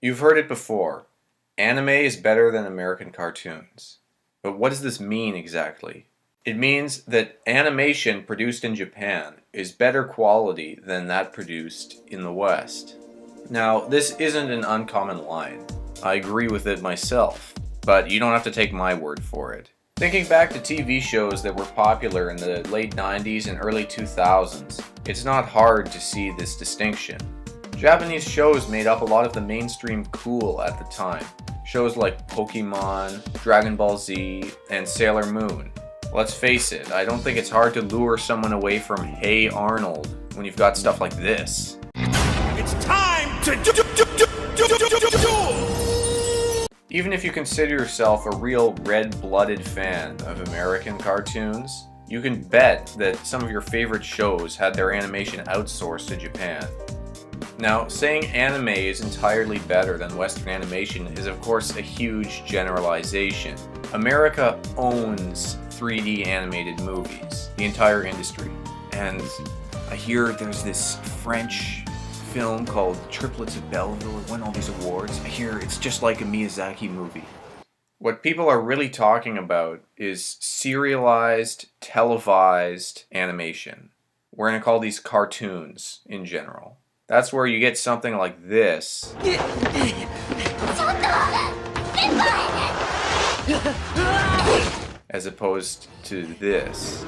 You've heard it before. Anime is better than American cartoons. But what does this mean exactly? It means that animation produced in Japan is better quality than that produced in the West. Now, this isn't an uncommon line. I agree with it myself, but you don't have to take my word for it. Thinking back to TV shows that were popular in the late 90s and early 2000s, it's not hard to see this distinction. Japanese shows made up a lot of the mainstream cool at the time. Shows like Pokemon, Dragon Ball Z, and Sailor Moon. Let's face it, I don't think it's hard to lure someone away from Hey Arnold when you've got stuff like this. It's time to do. Even if you consider yourself a real red-blooded fan of American cartoons, you can bet that some of your favorite shows had their animation outsourced to Japan. Now, saying anime is entirely better than Western animation is of course a huge generalization. America owns 3D animated movies, the entire industry. And I hear there's this French film called Triplets of Belleville. It won all these awards. I hear it's just like a Miyazaki movie. What people are really talking about is serialized, televised animation. We're going to call these cartoons in general. That's where you get something like this. As opposed to this.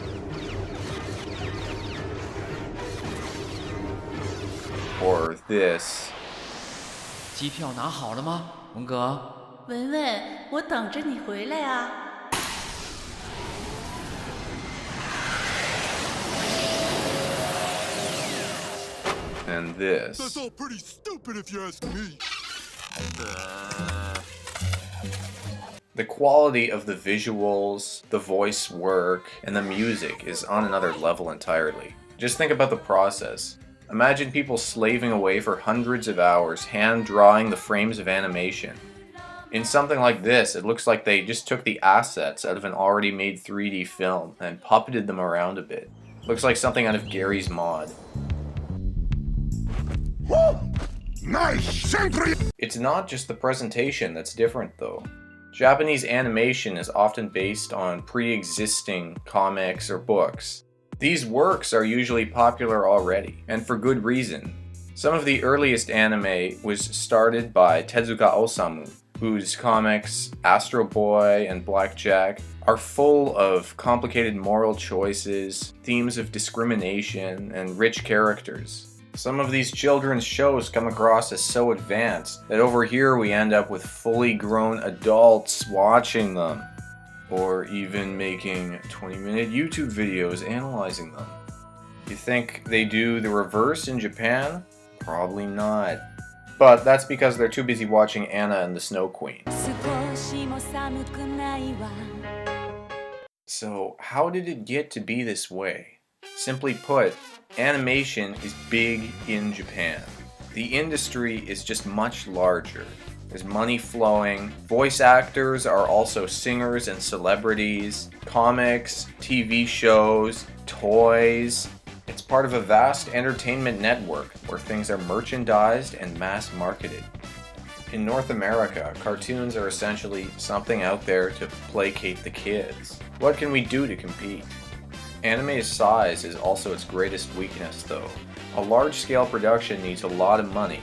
Or this. 机票拿好了吗，文哥？文文，我等着你回来啊。And this. That's all pretty stupid if you ask me. The quality of the visuals, the voice work, and the music is on another level entirely. Just think about the process. Imagine people slaving away for hundreds of hours hand-drawing the frames of animation. In something like this, it looks like they just took the assets out of an already made 3D film and puppeted them around a bit. Looks like something out of Gary's Mod. Nice! It's not just the presentation that's different though. Japanese animation is often based on pre-existing comics or books. These works are usually popular already, and for good reason. Some of the earliest anime was started by Tezuka Osamu, whose comics Astro Boy and Blackjack are full of complicated moral choices, themes of discrimination, and rich characters. Some of these children's shows come across as so advanced that over here we end up with fully grown adults watching them. Or even making 20-minute YouTube videos analyzing them. You think they do the reverse in Japan? Probably not. But that's because they're too busy watching Anna and the Snow Queen. So how did it get to be this way? Simply put, animation is big in Japan. The industry is just much larger. There's money flowing. Voice actors are also singers and celebrities. Comics, TV shows, toys. It's part of a vast entertainment network where things are merchandised and mass marketed. In North America, cartoons are essentially something out there to placate the kids. What can we do to compete? Anime's size is also its greatest weakness though. A large-scale production needs a lot of money,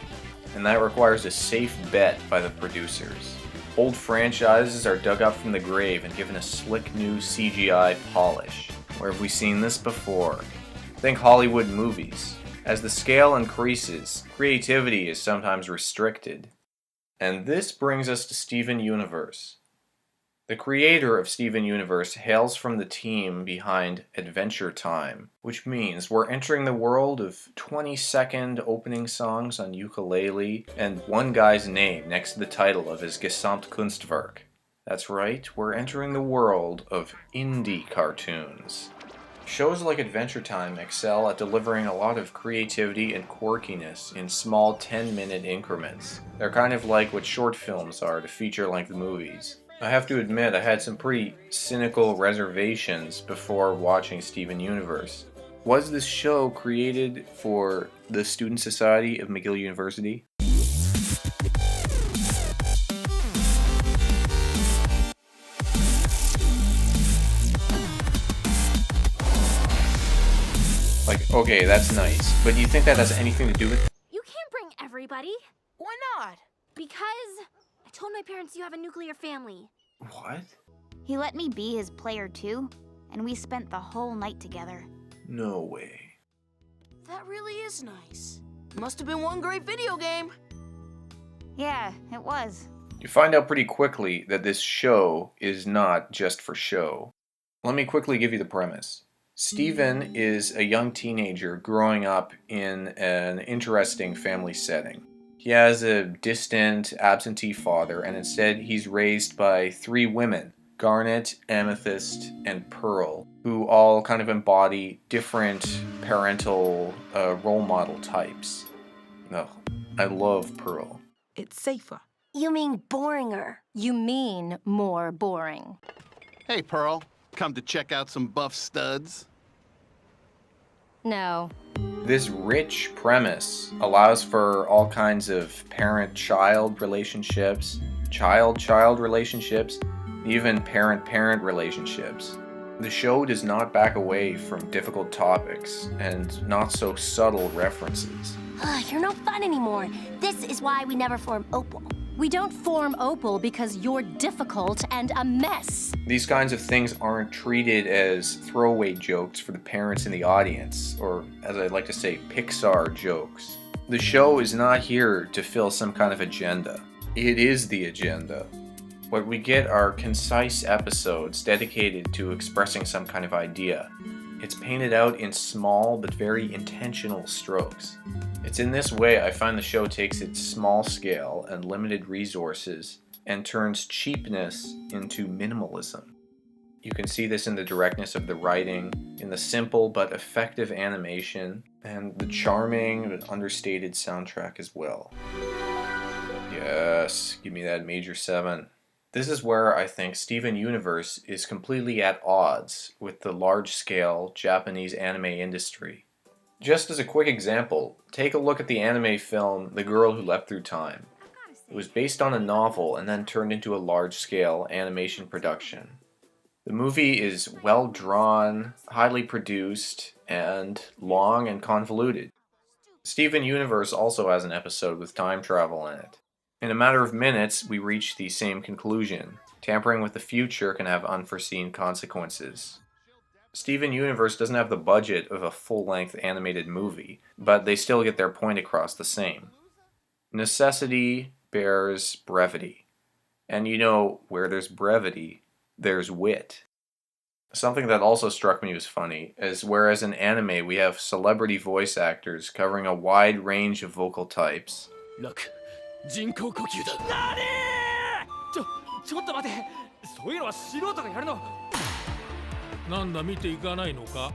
and that requires a safe bet by the producers. Old franchises are dug up from the grave and given a slick new CGI polish. Where have we seen this before? Think Hollywood movies. As the scale increases, creativity is sometimes restricted. And this brings us to Steven Universe. The creator of Steven Universe hails from the team behind Adventure Time, which means we're entering the world of 20-second opening songs on ukulele and one guy's name next to the title of his Gesamtkunstwerk. That's right, we're entering the world of indie cartoons. Shows like Adventure Time excel at delivering a lot of creativity and quirkiness in small 10-minute increments. They're kind of like what short films are to feature-length movies. I have to admit I had some pretty cynical reservations before watching Steven Universe. Was this show created for the Student Society of McGill University? Okay, that's nice. But do you think that has anything to do with... You can't bring everybody. Why not? Because I told my parents you have a nuclear family. What? He let me be his player too, and we spent the whole night together. No way. That really is nice. Must have been one great video game. Yeah, it was. You find out pretty quickly that this show is not just for show. Let me quickly give you the premise. Steven is a young teenager growing up in an interesting family setting. He has a distant, absentee father, and instead he's raised by 3 women, Garnet, Amethyst, and Pearl, who all kind of embody different parental role model types. Oh, I love Pearl. It's safer. You mean boringer. You mean more boring. Hey, Pearl. Come to check out some buff studs? No. This rich premise allows for all kinds of parent-child relationships, child-child relationships, even parent-parent relationships. The show does not back away from difficult topics and not so subtle references. You're no fun anymore. This is why we never form Opal. We don't form Opal because you're difficult and a mess. These kinds of things aren't treated as throwaway jokes for the parents in the audience, or as I like to say, Pixar jokes. The show is not here to fill some kind of agenda. It is the agenda. What we get are concise episodes dedicated to expressing some kind of idea. It's painted out in small but very intentional strokes. It's in this way I find the show takes its small scale and limited resources and turns cheapness into minimalism. You can see this in the directness of the writing, in the simple but effective animation, and the charming but understated soundtrack as well. Yes, give me that major 7. This is where I think Steven Universe is completely at odds with the large-scale Japanese anime industry. Just as a quick example, take a look at the anime film The Girl Who Leapt Through Time. It was based on a novel and then turned into a large-scale animation production. The movie is well drawn, highly produced, and long and convoluted. Steven Universe also has an episode with time travel in it. In a matter of minutes, we reach the same conclusion. Tampering with the future can have unforeseen consequences. Steven Universe doesn't have the budget of a full-length animated movie, but they still get their point across the same. Necessity bears brevity. And you know, where there's brevity, there's wit. Something that also struck me was funny is whereas in anime we have celebrity voice actors covering a wide range of vocal types, 人工呼吸だ。ちょっと待て。そういうのは素人がやるの。なんだ見ていかないのか。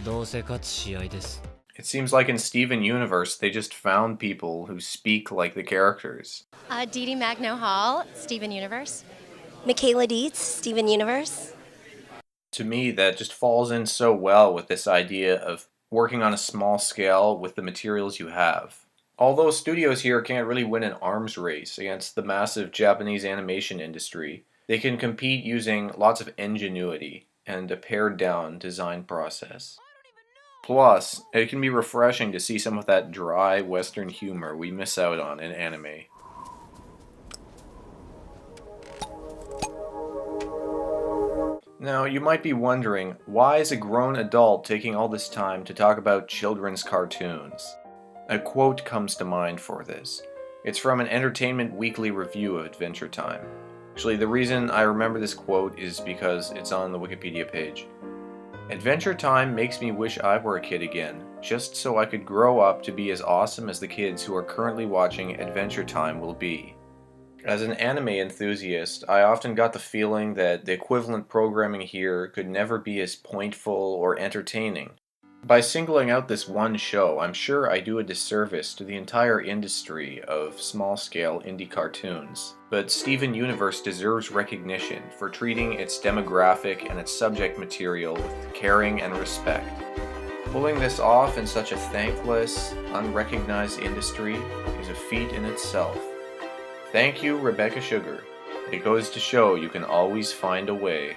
どうせ勝つ試合です。 it seems like in Steven Universe they just found people who speak like the characters. Dee Dee Magno Hall, Steven Universe. Michaela Dietz, Steven Universe. To me, that just falls in so well with this idea of working on a small scale with the materials you have. Although studios here can't really win an arms race against the massive Japanese animation industry, they can compete using lots of ingenuity and a pared-down design process. Plus, it can be refreshing to see some of that dry Western humor we miss out on in anime. Now, you might be wondering, why is a grown adult taking all this time to talk about children's cartoons? A quote comes to mind for this. It's from an Entertainment Weekly review of Adventure Time. Actually, the reason I remember this quote is because it's on the Wikipedia page. Adventure Time makes me wish I were a kid again, just so I could grow up to be as awesome as the kids who are currently watching Adventure Time will be. As an anime enthusiast, I often got the feeling that the equivalent programming here could never be as pointful or entertaining. By singling out this one show, I'm sure I do a disservice to the entire industry of small-scale indie cartoons. But Steven Universe deserves recognition for treating its demographic and its subject material with caring and respect. Pulling this off in such a thankless, unrecognized industry is a feat in itself. Thank you, Rebecca Sugar. It goes to show you can always find a way.